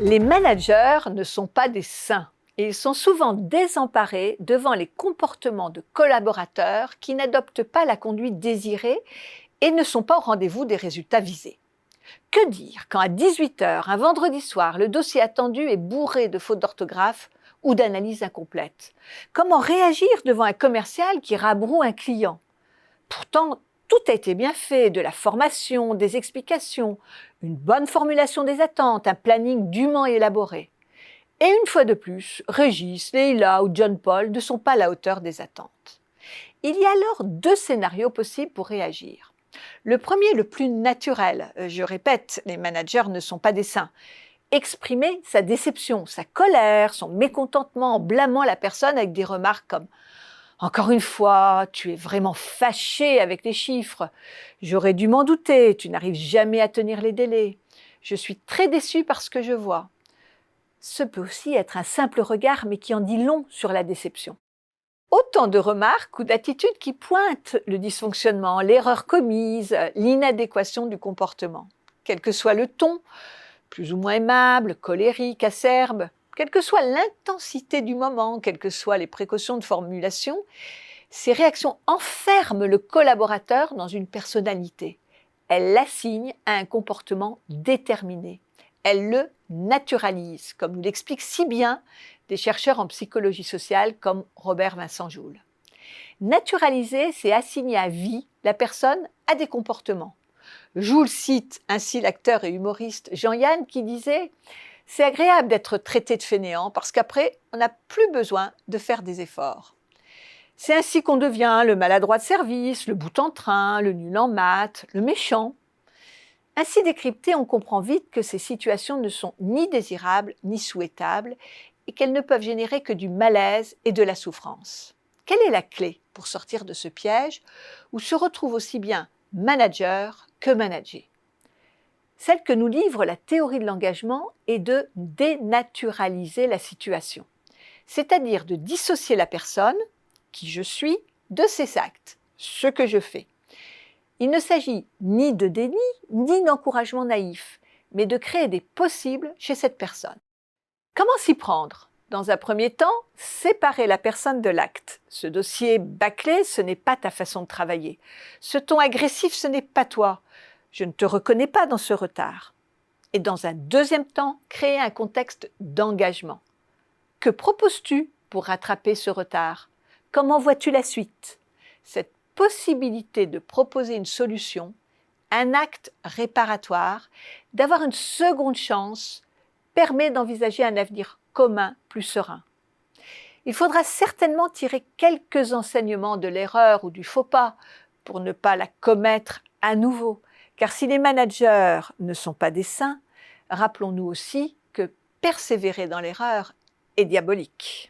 Les managers ne sont pas des saints et ils sont souvent désemparés devant les comportements de collaborateurs qui n'adoptent pas la conduite désirée et ne sont pas au rendez-vous des résultats visés. Que dire quand à 18h, un vendredi soir, le dossier attendu est bourré de fautes d'orthographe ou d'analyses incomplètes? Comment réagir devant un commercial qui rabroue un client? Pourtant, tout a été bien fait, de la formation, des explications, une bonne formulation des attentes, un planning dûment élaboré. Et une fois de plus, Régis, Leïla ou John Paul ne sont pas à la hauteur des attentes. Il y a alors deux scénarios possibles pour réagir. Le premier, le plus naturel, je répète, les managers ne sont pas des saints. Exprimer sa déception, sa colère, son mécontentement en blâmant la personne avec des remarques comme « Encore une fois, tu es vraiment fâché avec les chiffres. J'aurais dû m'en douter, tu n'arrives jamais à tenir les délais. Je suis très déçu par ce que je vois. » Ce peut aussi être un simple regard, mais qui en dit long sur la déception. Autant de remarques ou d'attitudes qui pointent le dysfonctionnement, l'erreur commise, l'inadéquation du comportement. Quel que soit le ton, plus ou moins aimable, colérique, acerbe, quelle que soit l'intensité du moment, quelles que soient les précautions de formulation, ces réactions enferment le collaborateur dans une personnalité. Elles l'assignent à un comportement déterminé. Elles le naturalisent, comme nous l'expliquent si bien des chercheurs en psychologie sociale comme Robert Vincent Joule. Naturaliser, c'est assigner à vie la personne à des comportements. Joule cite ainsi l'acteur et humoriste Jean-Yann qui disait « C'est agréable d'être traité de fainéant parce qu'après, on n'a plus besoin de faire des efforts. » C'est ainsi qu'on devient le maladroit de service, le bout en train, le nul en maths, le méchant. Ainsi décrypté, on comprend vite que ces situations ne sont ni désirables ni souhaitables et qu'elles ne peuvent générer que du malaise et de la souffrance. Quelle est la clé pour sortir de ce piège où se retrouvent aussi bien manager que manager? Celle que nous livre la théorie de l'engagement est de dénaturaliser la situation, c'est-à-dire de dissocier la personne, qui je suis, de ses actes, ce que je fais. Il ne s'agit ni de déni, ni d'encouragement naïf, mais de créer des possibles chez cette personne. Comment s'y prendre? Dans un premier temps, séparer la personne de l'acte. Ce dossier bâclé, ce n'est pas ta façon de travailler. Ce ton agressif, ce n'est pas toi. Je ne te reconnais pas dans ce retard. Et dans un deuxième temps, créer un contexte d'engagement. Que proposes-tu pour rattraper ce retard? Comment vois-tu la suite? Cette possibilité de proposer une solution, un acte réparatoire, d'avoir une seconde chance, permet d'envisager un avenir commun plus serein. Il faudra certainement tirer quelques enseignements de l'erreur ou du faux pas pour ne pas la commettre à nouveau. Car si les managers ne sont pas des saints, rappelons-nous aussi que persévérer dans l'erreur est diabolique.